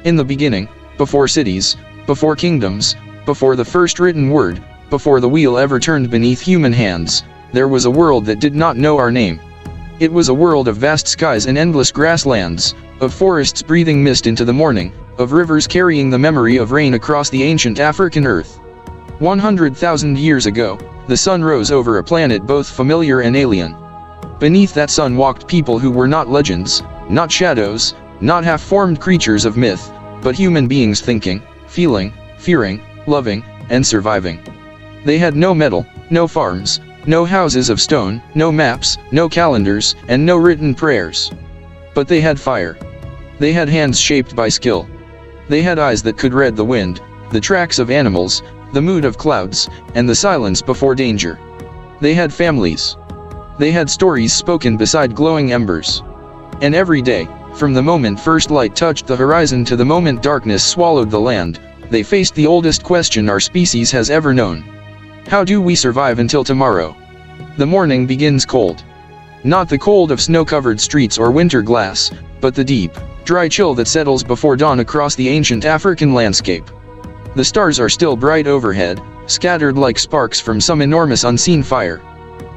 In the beginning, before cities, before kingdoms, before the first written word, before the wheel ever turned beneath human hands, there was a world that did not know our name. It was a world of vast skies and endless grasslands, of forests breathing mist into the morning, of rivers carrying the memory of rain across the ancient African earth. 100,000 years ago, the sun rose over a planet both familiar and alien. Beneath that sun walked people who were not legends, not shadows, not half-formed creatures of myth, but human beings thinking, feeling, fearing, loving, and surviving. They had no metal, no farms, no houses of stone, no maps, no calendars, and no written prayers. But they had fire. They had hands shaped by skill. They had eyes that could read the wind, the tracks of animals, the mood of clouds, and the silence before danger. They had families. They had stories spoken beside glowing embers. And every day, from the moment first light touched the horizon to the moment darkness swallowed the land, they faced the oldest question our species has ever known. How do we survive until tomorrow? The morning begins cold. Not the cold of snow-covered streets or winter glass, but the deep, dry chill that settles before dawn across the ancient African landscape. The stars are still bright overhead, scattered like sparks from some enormous unseen fire.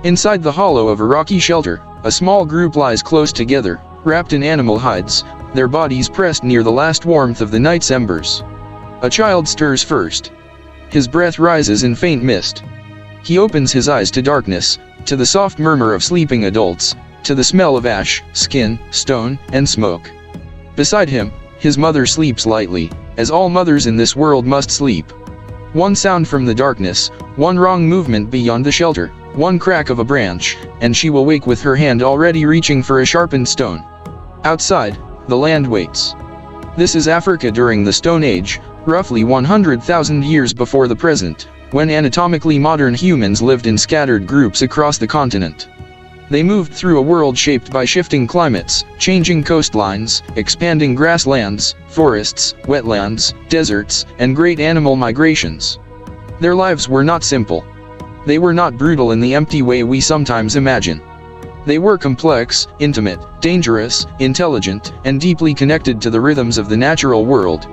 Inside the hollow of a rocky shelter, a small group lies close together, wrapped in animal hides, their bodies pressed near the last warmth of the night's embers. A child stirs first. His breath rises in faint mist. He opens his eyes to darkness, to the soft murmur of sleeping adults, to the smell of ash, skin, stone, and smoke. Beside him, his mother sleeps lightly, as all mothers in this world must sleep. One sound from the darkness, one wrong movement beyond the shelter, one crack of a branch, and she will wake with her hand already reaching for a sharpened stone. Outside, the land waits. This is Africa during the Stone Age, roughly 100,000 years before the present, when anatomically modern humans lived in scattered groups across the continent. They moved through a world shaped by shifting climates, changing coastlines, expanding grasslands, forests, wetlands, deserts, and great animal migrations. Their lives were not simple. They were not brutal in the empty way we sometimes imagine. They were complex, intimate, dangerous, intelligent, and deeply connected to the rhythms of the natural world.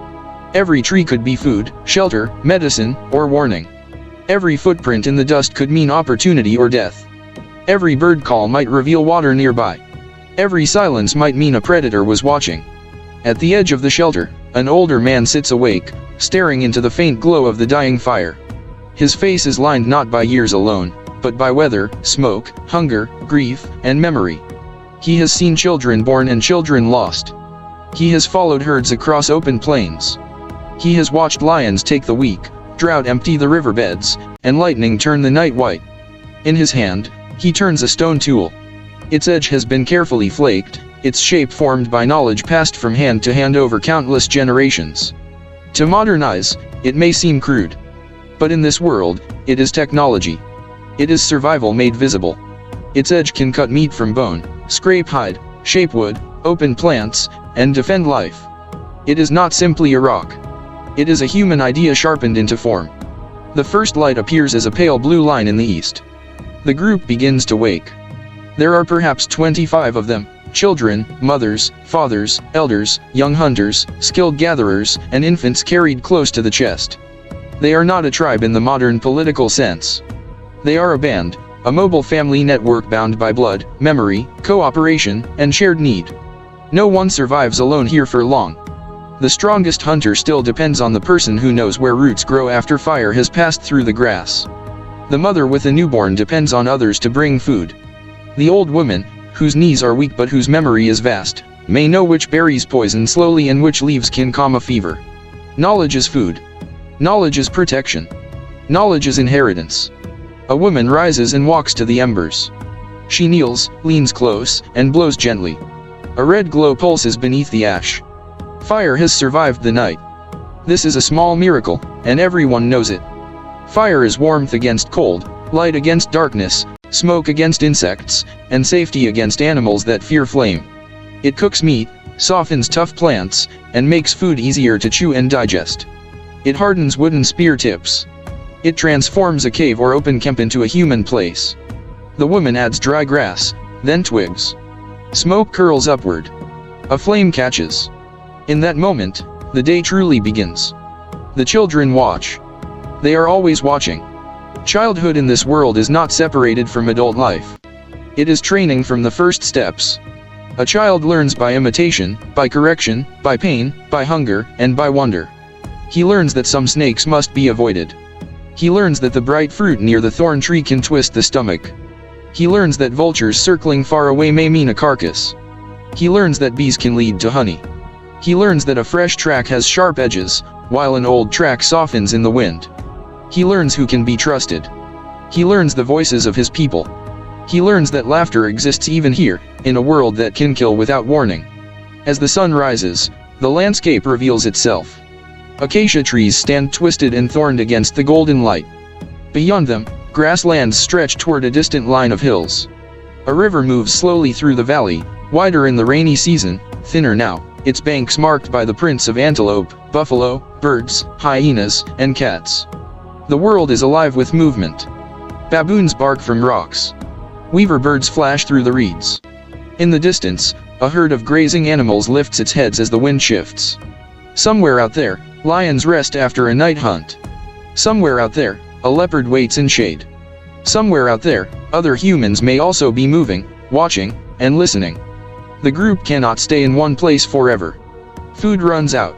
Every tree could be food, shelter, medicine, or warning. Every footprint in the dust could mean opportunity or death. Every bird call might reveal water nearby. Every silence might mean a predator was watching. At the edge of the shelter, an older man sits awake, staring into the faint glow of the dying fire. His face is lined not by years alone, but by weather, smoke, hunger, grief, and memory. He has seen children born and children lost. He has followed herds across open plains. He has watched lions take the weak, drought empty the riverbeds, and lightning turn the night white. In his hand, he turns a stone tool. Its edge has been carefully flaked, its shape formed by knowledge passed from hand to hand over countless generations. To modern eyes, it may seem crude. But in this world, it is technology. It is survival made visible. Its edge can cut meat from bone, scrape hide, shape wood, open plants, and defend life. It is not simply a rock. It is a human idea sharpened into form. The first light appears as a pale blue line in the east. The group begins to wake. There are perhaps 25 of them, children, mothers, fathers, elders, young hunters, skilled gatherers, and infants carried close to the chest. They are not a tribe in the modern political sense. They are a band, a mobile family network bound by blood, memory, cooperation, and shared need. No one survives alone here for long. The strongest hunter still depends on the person who knows where roots grow after fire has passed through the grass. The mother with a newborn depends on others to bring food. The old woman, whose knees are weak but whose memory is vast, may know which berries poison slowly and which leaves can calm a fever. Knowledge is food. Knowledge is protection. Knowledge is inheritance. A woman rises and walks to the embers. She kneels, leans close, and blows gently. A red glow pulses beneath the ash. Fire has survived the night. This is a small miracle, and everyone knows it. Fire is warmth against cold, light against darkness, smoke against insects, and safety against animals that fear flame. It cooks meat, softens tough plants, and makes food easier to chew and digest. It hardens wooden spear tips. It transforms a cave or open camp into a human place. The woman adds dry grass, then twigs. Smoke curls upward. A flame catches. In that moment, The day truly begins. The children watch. They are always watching. Childhood in this world is not separated from adult life. It is training from the first steps. A child learns by imitation, by correction, by pain, by hunger, and by wonder. He learns that some snakes must be avoided. He learns that the bright fruit near the thorn tree can twist the stomach. He learns that vultures circling far away may mean a carcass. He learns that bees can lead to honey. He learns that a fresh track has sharp edges, while an old track softens in the wind. He learns who can be trusted. He learns the voices of his people. He learns that laughter exists even here, in a world that can kill without warning. As the sun rises, the landscape reveals itself. Acacia trees stand twisted and thorned against the golden light. Beyond them, grasslands stretch toward a distant line of hills. A river moves slowly through the valley, wider in the rainy season, thinner now, its banks marked by the prints of antelope, buffalo, birds, hyenas, and cats. The world is alive with movement. Baboons bark from rocks. Weaver birds flash through the reeds. In the distance, a herd of grazing animals lifts its heads as the wind shifts. Somewhere out there, lions rest after a night hunt. Somewhere out there, a leopard waits in shade. Somewhere out there, other humans may also be moving, watching, and listening. The group cannot stay in one place forever. Food runs out.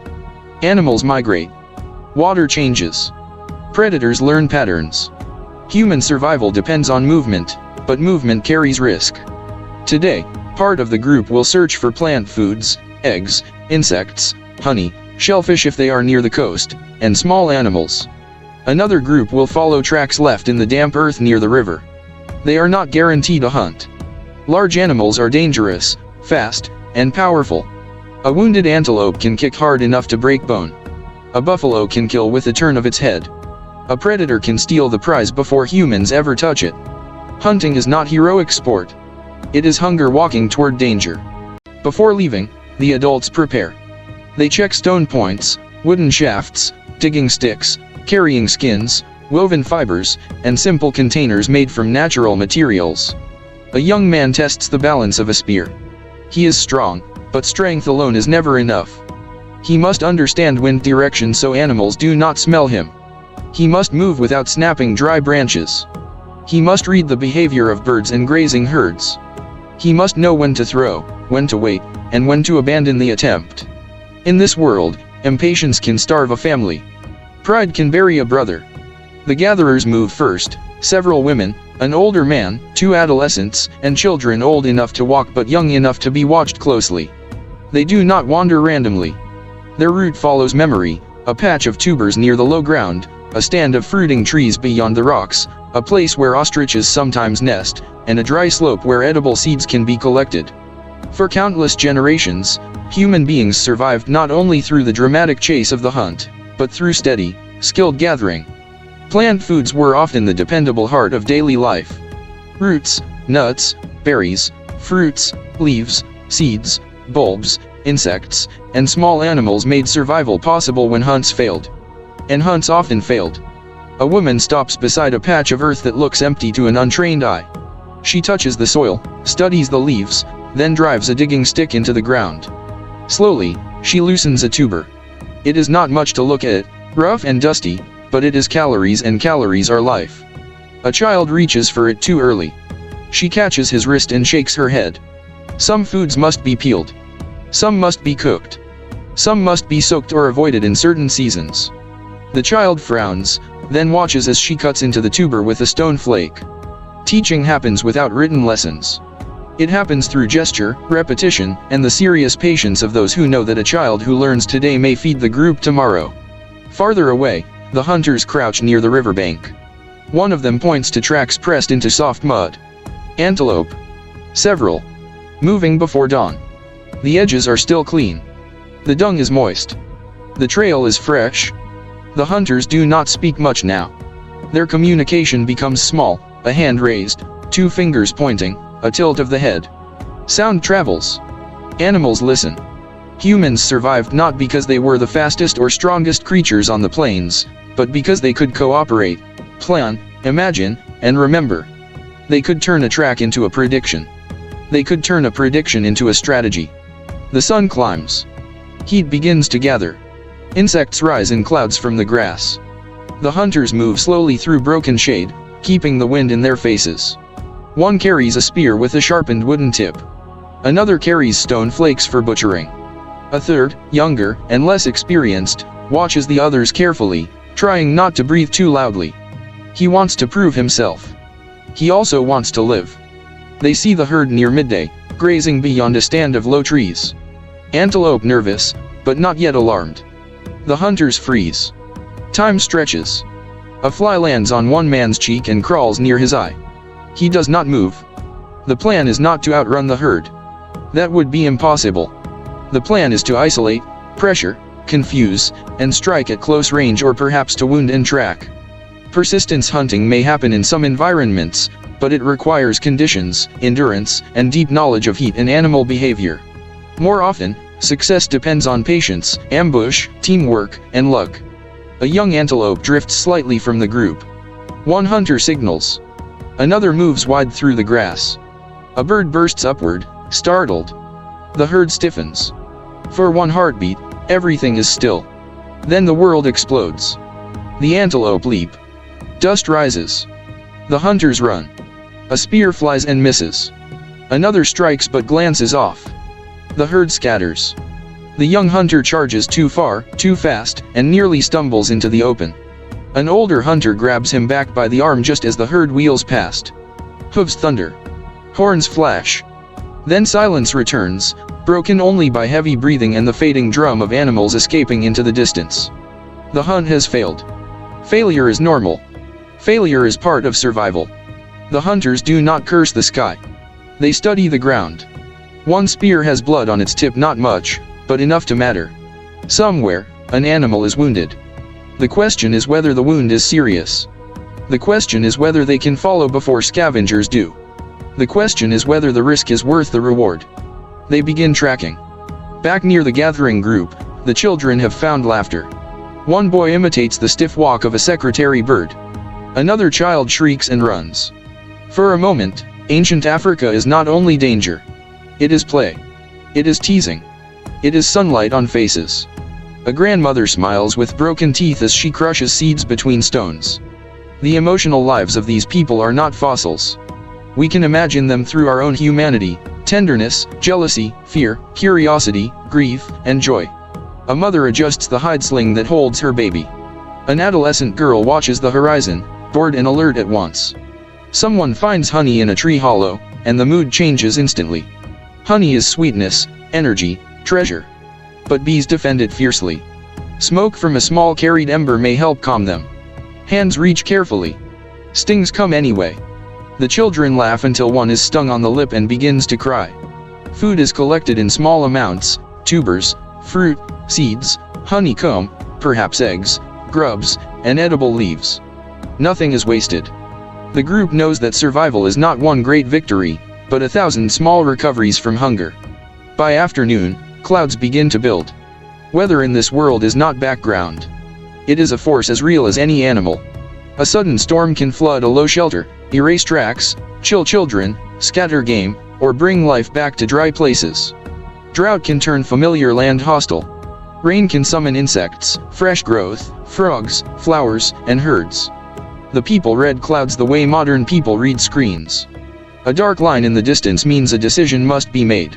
Animals migrate. Water changes. Predators learn patterns. Human survival depends on movement, but movement carries risk. Today, part of the group will search for plant foods, eggs, insects, honey, shellfish if they are near the coast, and small animals. Another group will follow tracks left in the damp earth near the river. They are not guaranteed a hunt. Large animals are dangerous, fast, and powerful. A wounded antelope can kick hard enough to break bone. A buffalo can kill with a turn of its head. A predator can steal the prize before humans ever touch it. Hunting is not heroic sport. It is hunger walking toward danger. Before leaving, the adults prepare. They check stone points, wooden shafts, digging sticks, carrying skins, woven fibers, and simple containers made from natural materials. A young man tests the balance of a spear. He is strong, but strength alone is never enough. He must understand wind direction so animals do not smell him. He must move without snapping dry branches. He must read the behavior of birds and grazing herds. He must know when to throw, when to wait, and when to abandon the attempt. In this world, impatience can starve a family. Pride can bury a brother. The gatherers move first, several women, an older man, 2 adolescents, and children old enough to walk but young enough to be watched closely. They do not wander randomly. Their route follows memory, a patch of tubers near the low ground, a stand of fruiting trees beyond the rocks, a place where ostriches sometimes nest, and a dry slope where edible seeds can be collected. For countless generations, human beings survived not only through the dramatic chase of the hunt, but through steady, skilled gathering. Plant foods were often the dependable heart of daily life. Roots, nuts, berries, fruits, leaves, seeds, bulbs, insects, and small animals made survival possible when hunts failed. And hunts often failed. A woman stops beside a patch of earth that looks empty to an untrained eye. She touches the soil, studies the leaves, then drives a digging stick into the ground. Slowly, she loosens a tuber. It is not much to look at, rough and dusty, but it is calories, and calories are life. A child reaches for it too early. She catches his wrist and shakes her head. Some foods must be peeled. Some must be cooked. Some must be soaked or avoided in certain seasons. The child frowns, then watches as she cuts into the tuber with a stone flake. Teaching happens without written lessons. It happens through gesture, repetition, and the serious patience of those who know that a child who learns today may feed the group tomorrow. Farther away, the hunters crouch near the riverbank. One of them points to tracks pressed into soft mud. Antelope. Several. Moving before dawn. The edges are still clean. The dung is moist. The trail is fresh. The hunters do not speak much now. Their communication becomes small, a hand raised, 2 fingers pointing, a tilt of the head. Sound travels. Animals listen. Humans survived not because they were the fastest or strongest creatures on the plains, but because they could cooperate, plan, imagine, and remember. They could turn a track into a prediction. They could turn a prediction into a strategy. The sun climbs. Heat begins to gather. Insects rise in clouds from the grass. The hunters move slowly through broken shade, keeping the wind in their faces. One carries a spear with a sharpened wooden tip. Another carries stone flakes for butchering. A third, younger and less experienced, watches the others carefully, trying not to breathe too loudly. He wants to prove himself. He also wants to live. They see the herd near midday, grazing beyond a stand of low trees. Antelope nervous, but not yet alarmed. The hunters freeze. Time stretches. A fly lands on one man's cheek and crawls near his eye. He does not move. The plan is not to outrun the herd. That would be impossible. The plan is to isolate, pressure, confuse, and strike at close range, or perhaps to wound and track. Persistence hunting may happen in some environments, but it requires conditions, endurance, and deep knowledge of heat and animal behavior. More often, success depends on patience, ambush, teamwork, and luck. A young antelope drifts slightly from the group. One hunter signals. Another moves wide through the grass. A bird bursts upward, startled. The herd stiffens. For one heartbeat, everything is still. Then the world explodes. The antelope leap. Dust rises. The hunters run. A spear flies and misses. Another strikes but glances off. The herd scatters. The young hunter charges too far, too fast, and nearly stumbles into the open. An older hunter grabs him back by the arm just as the herd wheels past. Hooves thunder. Horns flash. Then silence returns, broken only by heavy breathing and the fading drum of animals escaping into the distance. The hunt has failed. Failure is normal. Failure is part of survival. The hunters do not curse the sky. They study the ground. One spear has blood on its tip, not much, but enough to matter. Somewhere, an animal is wounded. The question is whether the wound is serious. The question is whether they can follow before scavengers do. The question is whether the risk is worth the reward. They begin tracking. Back near the gathering group, the children have found laughter. One boy imitates the stiff walk of a secretary bird. Another child shrieks and runs. For a moment, ancient Africa is not only danger. It is play. It is teasing. It is sunlight on faces. A grandmother smiles with broken teeth as she crushes seeds between stones. The emotional lives of these people are not fossils. We can imagine them through our own humanity, tenderness, jealousy, fear, curiosity, grief, and joy. A mother adjusts the hide sling that holds her baby. An adolescent girl watches the horizon, bored and alert at once. Someone finds honey in a tree hollow, and the mood changes instantly. Honey is sweetness, energy, treasure. But bees defend it fiercely. Smoke from a small carried ember may help calm them. Hands reach carefully. Stings come anyway. The children laugh until one is stung on the lip and begins to cry. Food is collected in small amounts: tubers, fruit, seeds, honeycomb, perhaps eggs, grubs, and edible leaves. Nothing is wasted. The group knows that survival is not one great victory, but 1,000 small recoveries from hunger. By afternoon, clouds begin to build. Weather in this world is not background. It is a force as real as any animal. A sudden storm can flood a low shelter, erase tracks, chill children, scatter game, or bring life back to dry places. Drought can turn familiar land hostile. Rain can summon insects, fresh growth, frogs, flowers, and herds. The people read clouds the way modern people read screens. A dark line in the distance means a decision must be made.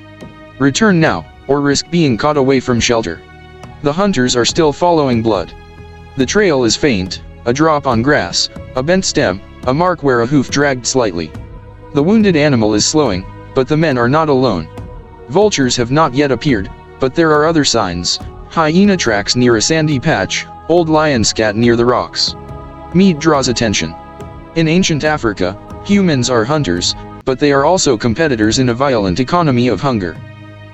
Return now, or risk being caught away from shelter. The hunters are still following blood. The trail is faint, a drop on grass, a bent stem, a mark where a hoof dragged slightly. The wounded animal is slowing, but the men are not alone. Vultures have not yet appeared, but there are other signs: hyena tracks near a sandy patch, old lion scat near the rocks. Meat draws attention. In ancient Africa, humans are hunters, but they are also competitors in a violent economy of hunger.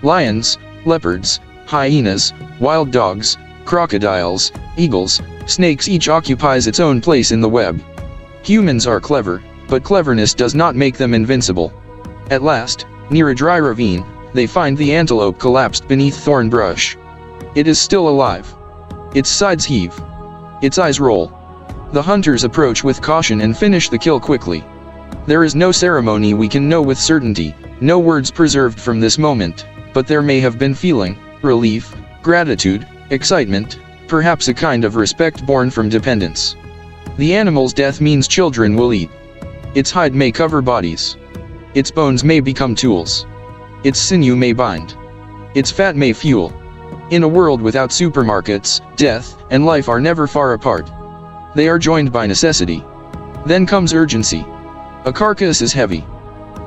Lions, leopards, hyenas, wild dogs, crocodiles, eagles, snakes, each occupies its own place in the web. Humans are clever, but cleverness does not make them invincible. At last, near a dry ravine, they find the antelope collapsed beneath thorn brush. It is still alive. Its sides heave. Its eyes roll. The hunters approach with caution and finish the kill quickly. There is no ceremony we can know with certainty, no words preserved from this moment, but there may have been feeling, relief, gratitude, excitement, perhaps a kind of respect born from dependence. The animal's death means children will eat. Its hide may cover bodies. Its bones may become tools. Its sinew may bind. Its fat may fuel. In a world without supermarkets, death and life are never far apart. They are joined by necessity. Then comes urgency. A carcass is heavy.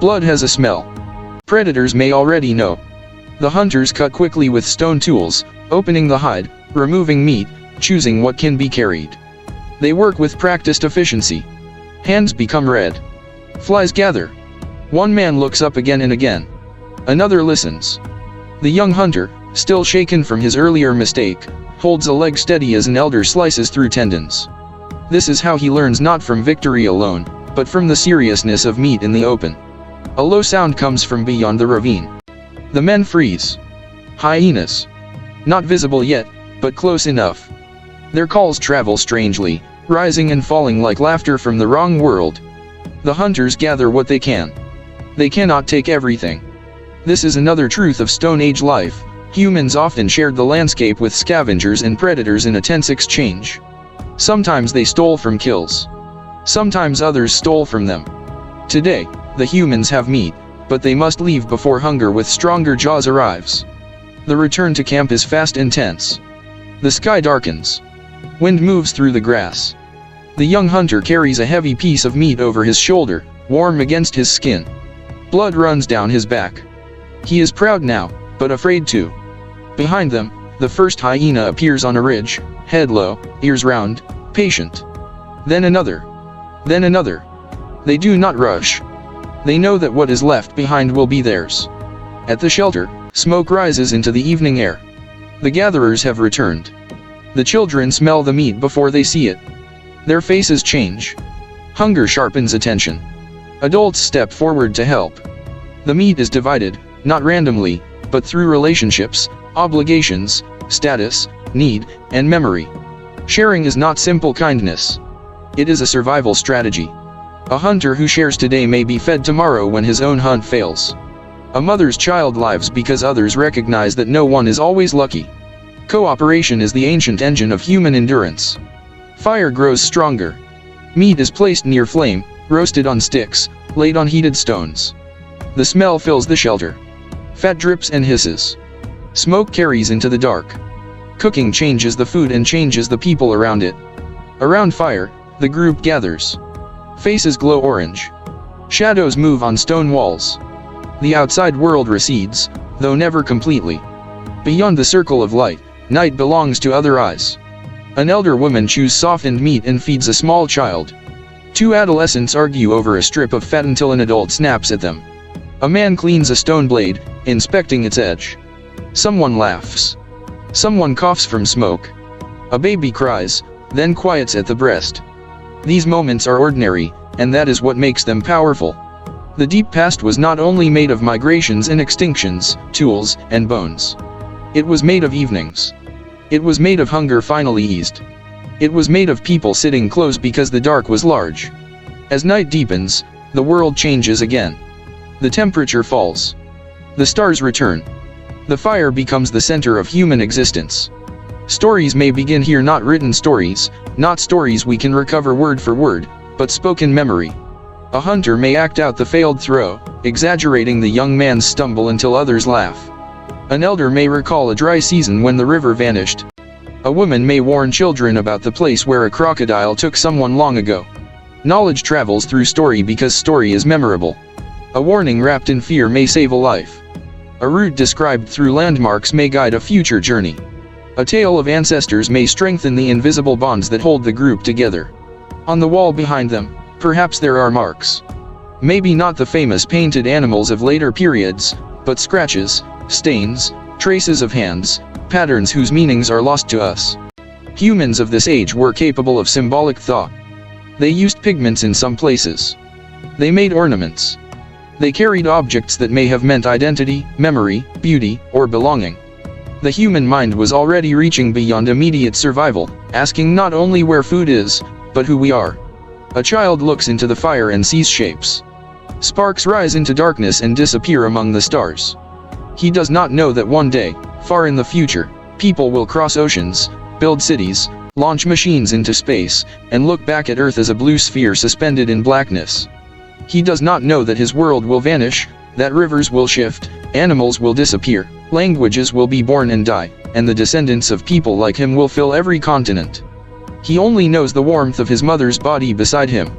Blood has a smell. Predators may already know. The hunters cut quickly with stone tools, opening the hide, removing meat, choosing what can be carried. They work with practiced efficiency. Hands become red. Flies gather. One man looks up again and again. Another listens. The young hunter, still shaken from his earlier mistake, holds a leg steady as an elder slices through tendons. This is how he learns, not from victory alone, but from the seriousness of meat in the open. A low sound comes from beyond the ravine. The men freeze. Hyenas. Not visible yet, but close enough. Their calls travel strangely, rising and falling like laughter from the wrong world. The hunters gather what they can. They cannot take everything. This is another truth of Stone Age life. Humans often shared the landscape with scavengers and predators in a tense exchange. Sometimes they stole from kills. Sometimes others stole from them. Today, the humans have meat, but they must leave before hunger with stronger jaws arrives. The return to camp is fast and tense. The sky darkens. Wind moves through the grass. The young hunter carries a heavy piece of meat over his shoulder, warm against his skin. Blood runs down his back. He is proud now, but afraid too. Behind them, the first hyena appears on a ridge, head low, ears round, patient. Then another. Then another. They do not rush. They know that what is left behind will be theirs. At the shelter, smoke rises into the evening air. The gatherers have returned. The children smell the meat before they see it. Their faces change. Hunger sharpens attention. Adults step forward to help. The meat is divided, not randomly, but through relationships, obligations, status, need, and memory. Sharing is not simple kindness. It is a survival strategy. A hunter who shares today may be fed tomorrow when his own hunt fails. A mother's child lives because others recognize that no one is always lucky. Cooperation is the ancient engine of human endurance. Fire grows stronger. Meat is placed near flame, roasted on sticks, laid on heated stones. The smell fills the shelter. Fat drips and hisses. Smoke carries into the dark. Cooking changes the food and changes the people around it. Around fire, the group gathers. Faces glow orange. Shadows move on stone walls. The outside world recedes, though never completely. Beyond the circle of light, night belongs to other eyes. An elder woman chews softened meat and feeds a small child. Two adolescents argue over a strip of fat until an adult snaps at them. A man cleans a stone blade, inspecting its edge. Someone laughs. Someone coughs from smoke. A baby cries, then quiets at the breast. These moments are ordinary, and that is what makes them powerful. The deep past was not only made of migrations and extinctions, tools, and bones. It was made of evenings. It was made of hunger finally eased. It was made of people sitting close because the dark was large. As night deepens, the world changes again. The temperature falls. The stars return. The fire becomes the center of human existence. Stories may begin here, not written stories, not stories we can recover word for word, but spoken memory. A hunter may act out the failed throw, exaggerating the young man's stumble until others laugh. An elder may recall a dry season when the river vanished. A woman may warn children about the place where a crocodile took someone long ago. Knowledge travels through story because story is memorable. A warning wrapped in fear may save a life. A route described through landmarks may guide a future journey. A tale of ancestors may strengthen the invisible bonds that hold the group together. On the wall behind them, perhaps there are marks. Maybe not the famous painted animals of later periods, but scratches, stains, traces of hands, patterns whose meanings are lost to us. Humans of this age were capable of symbolic thought. They used pigments in some places. They made ornaments. They carried objects that may have meant identity, memory, beauty, or belonging. The human mind was already reaching beyond immediate survival, asking not only where food is, but who we are. A child looks into the fire and sees shapes. Sparks rise into darkness and disappear among the stars. He does not know that one day, far in the future, people will cross oceans, build cities, launch machines into space, and look back at Earth as a blue sphere suspended in blackness. He does not know that his world will vanish, that rivers will shift, animals will disappear, languages will be born and die, and the descendants of people like him will fill every continent. He only knows the warmth of his mother's body beside him.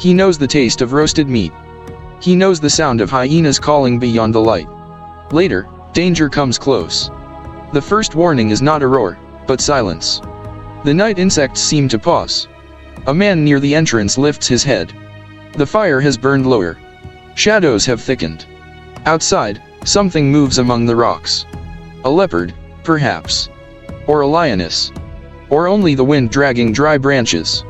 He knows the taste of roasted meat. He knows the sound of hyenas calling beyond the light. Later, danger comes close. The first warning is not a roar, but silence. The night insects seem to pause. A man near the entrance lifts his head. The fire has burned lower. Shadows have thickened. Outside, something moves among the rocks. A leopard, perhaps. Or a lioness. Or only the wind dragging dry branches.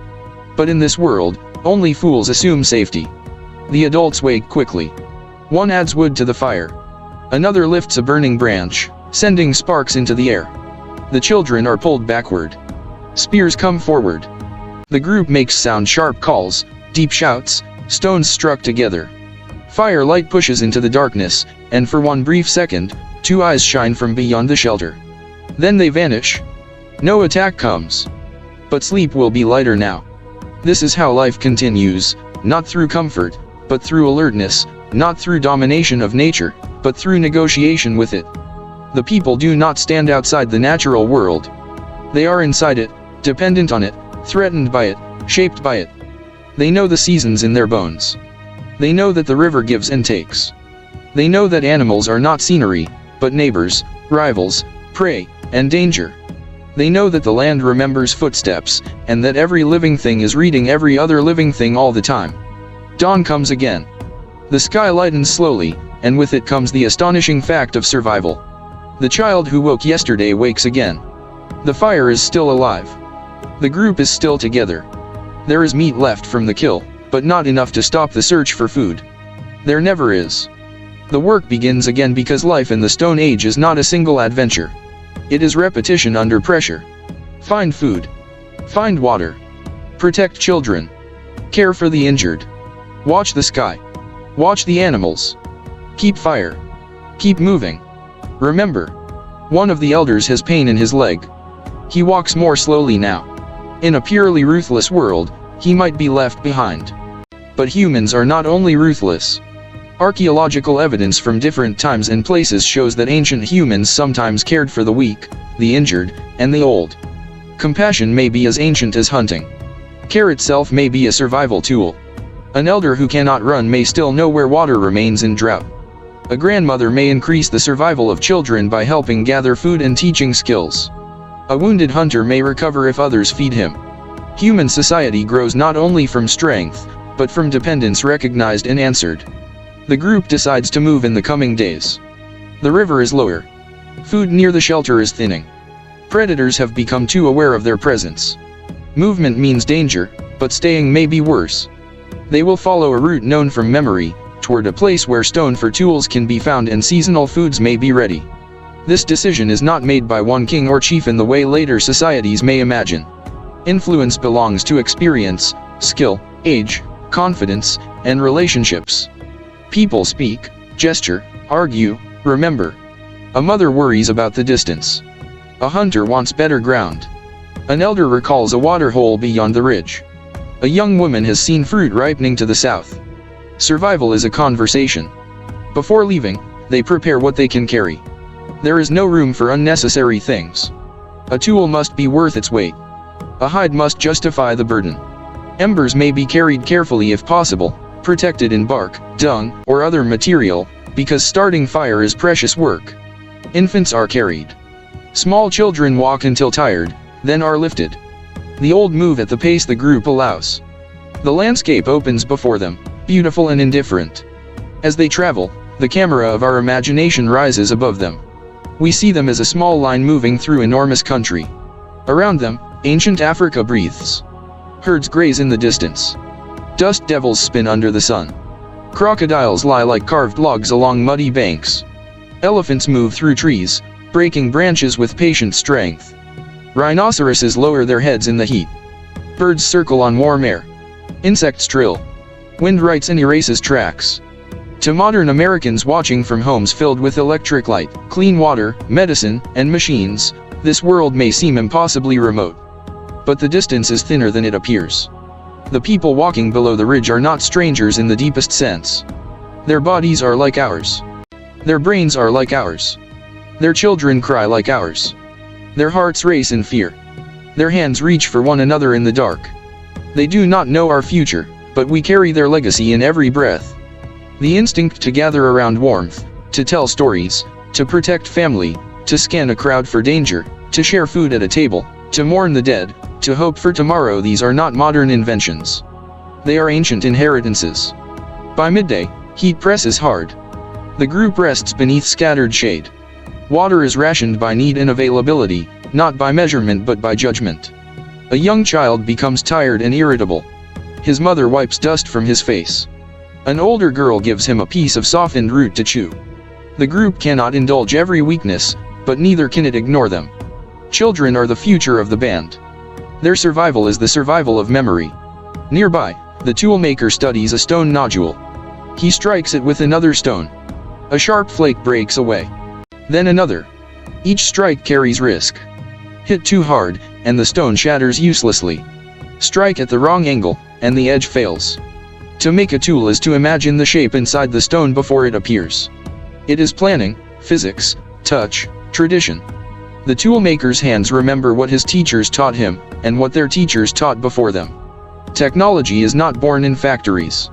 But in this world, only fools assume safety. The adults wake quickly. One adds wood to the fire. Another lifts a burning branch, sending sparks into the air. The children are pulled backward. Spears come forward. The group makes sound-sharp calls, deep shouts, stones struck together. Firelight pushes into the darkness, and for one brief second, two eyes shine from beyond the shelter. Then they vanish. No attack comes. But sleep will be lighter now. This is how life continues, not through comfort, but through alertness, not through domination of nature, but through negotiation with it. The people do not stand outside the natural world. They are inside it, dependent on it, threatened by it, shaped by it. They know the seasons in their bones. They know that the river gives and takes. They know that animals are not scenery, but neighbors, rivals, prey, and danger. They know that the land remembers footsteps, and that every living thing is reading every other living thing all the time. Dawn comes again. The sky lightens slowly, and with it comes the astonishing fact of survival. The child who woke yesterday wakes again. The fire is still alive. The group is still together. There is meat left from the kill, but not enough to stop the search for food. There never is. The work begins again because life in the Stone Age is not a single adventure. It is repetition under pressure. Find food. Find water. Protect children. Care for the injured. Watch the sky. Watch the animals. Keep fire. Keep moving. Remember, one of the elders has pain in his leg. He walks more slowly now. In a purely ruthless world, he might be left behind. But humans are not only ruthless. Archaeological evidence from different times and places shows that ancient humans sometimes cared for the weak, the injured, and the old. Compassion may be as ancient as hunting. Care itself may be a survival tool. An elder who cannot run may still know where water remains in drought. A grandmother may increase the survival of children by helping gather food and teaching skills. A wounded hunter may recover if others feed him. Human society grows not only from strength, but from dependence recognized and answered. The group decides to move in the coming days. The river is lower. Food near the shelter is thinning. Predators have become too aware of their presence. Movement means danger, but staying may be worse. They will follow a route known from memory, toward a place where stone for tools can be found and seasonal foods may be ready. This decision is not made by one king or chief in the way later societies may imagine. Influence belongs to experience, skill, age, confidence, and relationships. People speak, gesture, argue, remember. A mother worries about the distance. A hunter wants better ground. An elder recalls a water hole beyond the ridge. A young woman has seen fruit ripening to the south. Survival is a conversation. Before leaving, they prepare what they can carry. There is no room for unnecessary things. A tool must be worth its weight. A hide must justify the burden. Embers may be carried carefully if possible, protected in bark, dung, or other material, because starting fire is precious work. Infants are carried. Small children walk until tired, then are lifted. The old move at the pace the group allows. The landscape opens before them, beautiful and indifferent. As they travel, the camera of our imagination rises above them. We see them as a small line moving through enormous country. Around them, ancient Africa breathes. Herds graze in the distance. Dust devils spin under the sun. Crocodiles lie like carved logs along muddy banks. Elephants move through trees, breaking branches with patient strength. Rhinoceroses lower their heads in the heat. Birds circle on warm air. Insects trill. Wind writes and erases tracks. To modern Americans watching from homes filled with electric light, clean water, medicine, and machines, This world may seem impossibly remote, but the distance is thinner than it appears. The people walking below the ridge are not strangers in the deepest sense. Their bodies are like ours. Their brains are like ours. Their children cry like ours. Their hearts race in fear. Their hands reach for one another in the dark. They do not know our future, but we carry their legacy in every breath. The instinct to gather around warmth, to tell stories, to protect family, to scan a crowd for danger, to share food at a table, to mourn the dead, to hope for tomorrow, these are not modern inventions. They are ancient inheritances. By midday, heat presses hard. The group rests beneath scattered shade. Water is rationed by need and availability, not by measurement but by judgment. A young child becomes tired and irritable. His mother wipes dust from his face. An older girl gives him a piece of softened root to chew. The group cannot indulge every weakness, but neither can it ignore them. Children are the future of the band. Their survival is the survival of memory. Nearby, the toolmaker studies a stone nodule. He strikes it with another stone. A sharp flake breaks away. Then another. Each strike carries risk. Hit too hard, and the stone shatters uselessly. Strike at the wrong angle, and the edge fails. To make a tool is to imagine the shape inside the stone before it appears. It is planning, physics, touch, tradition. The toolmaker's hands remember what his teachers taught him, and what their teachers taught before them. Technology is not born in factories.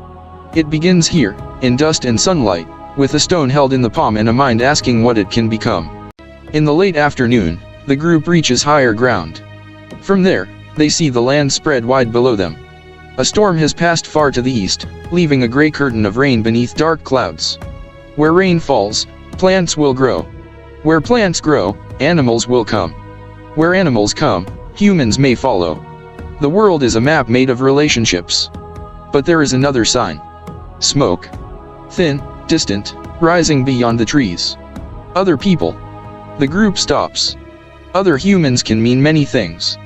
It begins here, in dust and sunlight, with a stone held in the palm and a mind asking what it can become. In the late afternoon, the group reaches higher ground. From there, they see the land spread wide below them. A storm has passed far to the east, leaving a gray curtain of rain beneath dark clouds. Where rain falls, plants will grow. Where plants grow, animals will come. Where animals come, humans may follow. The world is a map made of relationships. But there is another sign. Smoke. Thin, distant, rising beyond the trees. Other people. The group stops. Other humans can mean many things.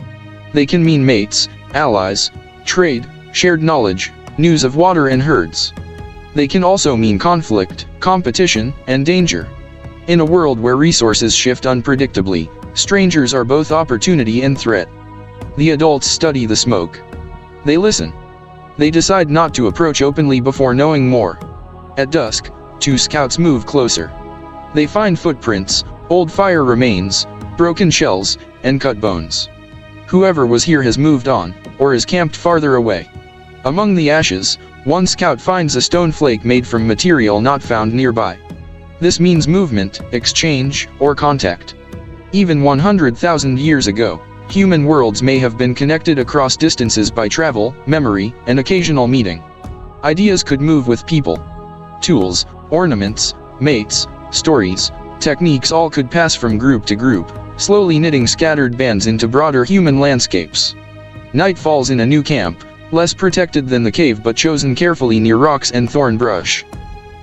They can mean mates, allies, trade, shared knowledge, news of water and herds. They can also mean conflict, competition, and danger. In a world where resources shift unpredictably, strangers are both opportunity and threat. The adults study the smoke. They listen. They decide not to approach openly before knowing more. At dusk, two scouts move closer. They find footprints, old fire remains, broken shells, and cut bones. Whoever was here has moved on, or is camped farther away. Among the ashes, one scout finds a stone flake made from material not found nearby. This means movement, exchange, or contact. Even 100,000 years ago, human worlds may have been connected across distances by travel, memory, and occasional meeting. Ideas could move with people. Tools, ornaments, mates, stories, techniques all could pass from group to group, slowly knitting scattered bands into broader human landscapes. Night falls in a new camp, less protected than the cave but chosen carefully near rocks and thorn brush.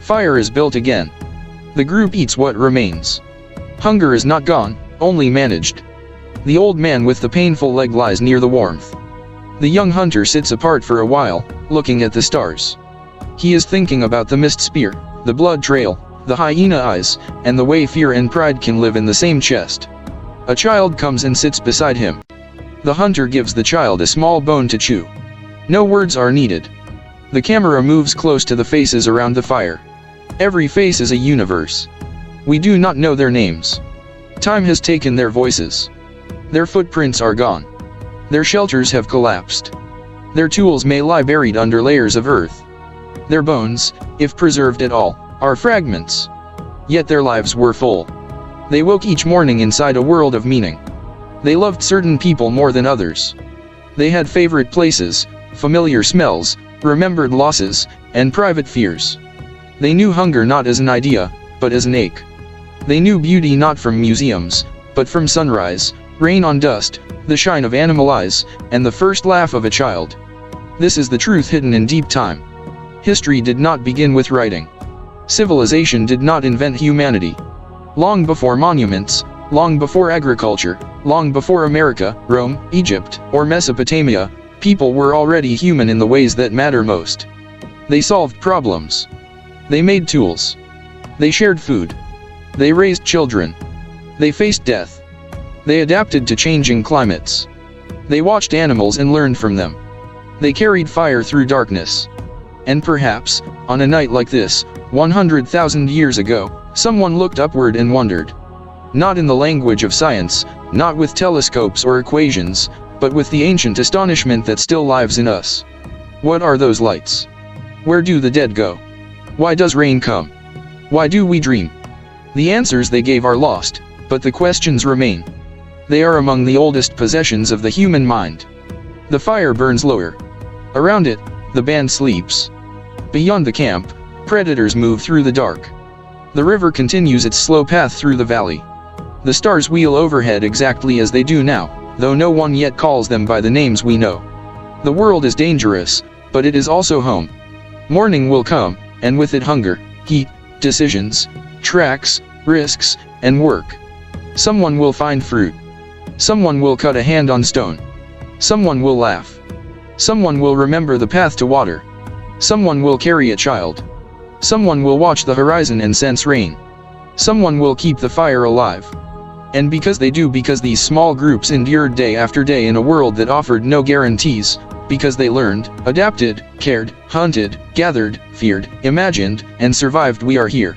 Fire is built again. The group eats what remains. Hunger is not gone, only managed. The old man with the painful leg lies near the warmth. The young hunter sits apart for a while, looking at the stars. He is thinking about the mist spear, the blood trail, the hyena eyes, and the way fear and pride can live in the same chest. A child comes and sits beside him. The hunter gives the child a small bone to chew. No words are needed. The camera moves close to the faces around the fire. Every face is a universe. We do not know their names. Time has taken their voices. Their footprints are gone. Their shelters have collapsed. Their tools may lie buried under layers of earth. Their bones, if preserved at all, are fragments. Yet their lives were full. They woke each morning inside a world of meaning. They loved certain people more than others. They had favorite places, familiar smells, remembered losses, and private fears. They knew hunger not as an idea, but as an ache. They knew beauty not from museums, but from sunrise, rain on dust, the shine of animal eyes, and the first laugh of a child. This is the truth hidden in deep time. History did not begin with writing. Civilization did not invent humanity. Long before monuments, long before agriculture, long before America, Rome, Egypt, or Mesopotamia, people were already human in the ways that matter most. They solved problems. They made tools. They shared food. They raised children. They faced death. They adapted to changing climates. They watched animals and learned from them. They carried fire through darkness. And perhaps, on a night like this, 100,000 years ago, someone looked upward and wondered. Not in the language of science, not with telescopes or equations, but with the ancient astonishment that still lives in us. What are those lights? Where do the dead go? Why does rain come? Why do we dream? The answers they gave are lost, but the questions remain. They are among the oldest possessions of the human mind. The fire burns lower. Around it, the band sleeps. Beyond the camp, predators move through the dark. The river continues its slow path through the valley. The stars wheel overhead exactly as they do now, though no one yet calls them by the names we know. The world is dangerous, but it is also home. Morning will come, and with it hunger, heat, decisions, tracks, risks, and work. Someone will find fruit. Someone will cut a hand on stone. Someone will laugh. Someone will remember the path to water. Someone will carry a child. Someone will watch the horizon and sense rain. Someone will keep the fire alive. And because these small groups endured day after day in a world that offered no guarantees, because they learned, adapted, cared, hunted, gathered, feared, imagined, and survived, we are here.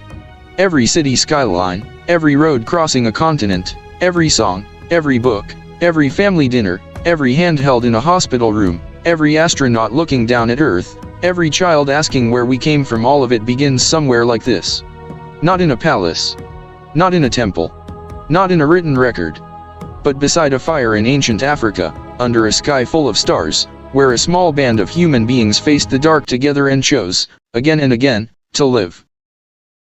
Every city skyline, every road crossing a continent, every song, every book, every family dinner, every hand held in a hospital room, every astronaut looking down at Earth, every child asking where we came from, all of it begins somewhere like this. Not in a palace. Not in a temple. Not in a written record. But beside a fire in ancient Africa, under a sky full of stars, where a small band of human beings faced the dark together and chose, again and again, to live.